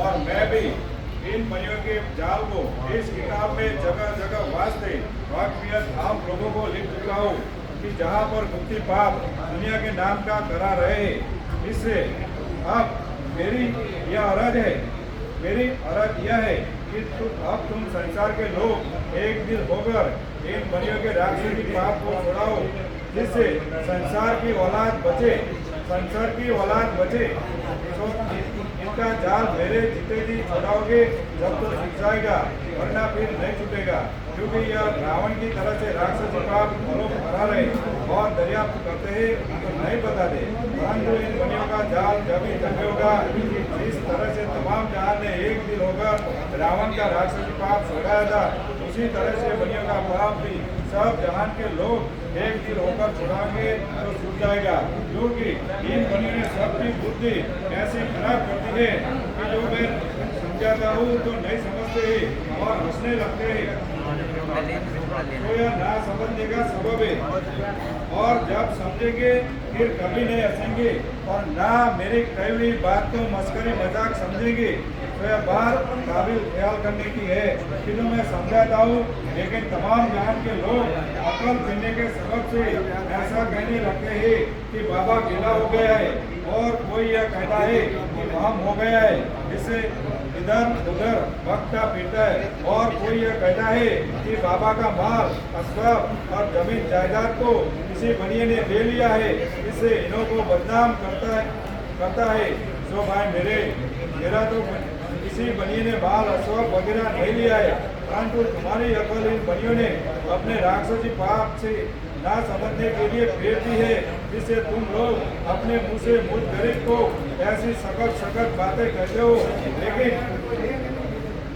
और मैं भी इन बनियों के जाल को इस किताब में जगह जगह वास्ते वाकफियत आप लोगों को लिख चुका हूँ कि जहाँ पर मुक्ति पाप दुनिया के नाम का करा रहे। इससे अब मेरी यह अर्ज है, मेरी अर्ज यह है कि अब तुम संसार के लोग एक दिल होकर इन बनियों के राक्षसी पाप को छुड़ाओ, जिससे संसार की औलाद बचे, संसार की औलाद बचे। तो इनका जाल मेरे जीते जी छुड़ाओगे जब तो छूट जाएगा, वरना फिर नहीं छूटेगा। क्योंकि यह रावण की तरह से राक्षसी पाप लोग करा रहे और दरियाफ्त करते हैं तो नहीं बताते, परंतु इन बनियों का जाल जब ही जमे होगा। जिस तरह से तमाम जहान ने एक दिल होकर रावण का राक्षसी पाप छुड़ाया था, उसी तरह से बनियों का पाप भी सब जहान के लोग एक दिल होकर छुड़ाएंगे तो छूट जाएगा। क्योंकि इन बनियों ने सबकी बुद्धि ऐसी खराब करती है कि जो मैं समझाता हूँ तो नहीं समझते और हंसने लगते हैं। तो यह ना समझने का सबब है, और जब समझेंगे फिर कभी नहीं हंसेंगे और ना मेरी कही हुई बात को मस्करी मजाक समझेंगे। तो यह बात काबिल ख्याल करने की है कि जो मैं समझाता हूँ, लेकिन तमाम जहान के लोग अकल पीने के सबब से ऐसा कहने लगते हैं कि बाबा गीला हो गया है, और कोई यह कहता है कि वहम हो गया है, जिससे इधर उधर भक्ता पीता है, और कोई यह कहता है कि बाबा का माल असबाब और जमीन जायदाद को किसी बनिए ने ले लिया है, इससे इन्हों को बदनाम करता है। तो भाई मेरा तो किसी बनिए ने माल असबाब वगैरह नहीं लिया है, परंतु तुम्हारी अकल इन बनियों ने अपने राक्षसी पाप से ना समझने के लिए फेर दी है, जिससे तुम लोग अपने मुंह से मुझ गरीब को ऐसी सकट बातें कहते हो। लेकिन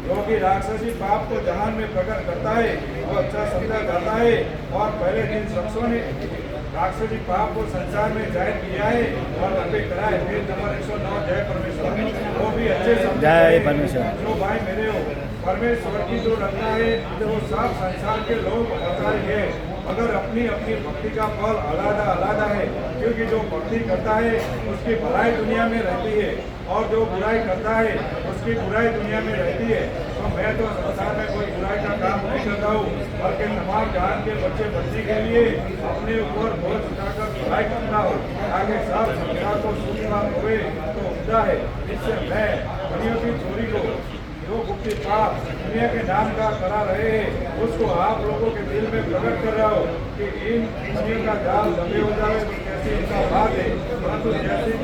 जो कि राक्षसी पाप को जहान में प्रकट करता है वो अच्छा समझा जाता है, और पहले दिन शख्सों ने राक्षसी पाप को संसार में जाहिर किया है और लंबे कराए। फिर नंबर 109 जय परमेश्वर, वो भी अच्छे समझा है। जो भाई मेरे हो, परमेश्वर की जो रचना है तो वो सब संसार के लोग अवतारी है, मगर अपनी अपनी भक्ति का फल अलग अलग है। क्योंकि जो भक्ति करता है उसकी भलाई दुनिया में रहती है, और जो बुराई करता है उसकी बुराई दुनिया में रहती है। तो मैं तो संसार में कोई बुराई का काम नहीं करता हूँ, बल्कि तमाम जहान के बच्चे बचने के लिए अपने ऊपर बोझ उठाकर बुराई करता हूँ, ताकि सब संसार को सुख हुए तो उमदा है। इससे मैं बनियों की चोरी को जो मुक्ति पाप दुनिया के नाम का करा रहे हैं, उसको आप लोगों के दिल में प्रकट कर रहा हो कि इन बनियों का जाल लंबे हो जाए तो कैसे इनका बात है, परंतु जैसे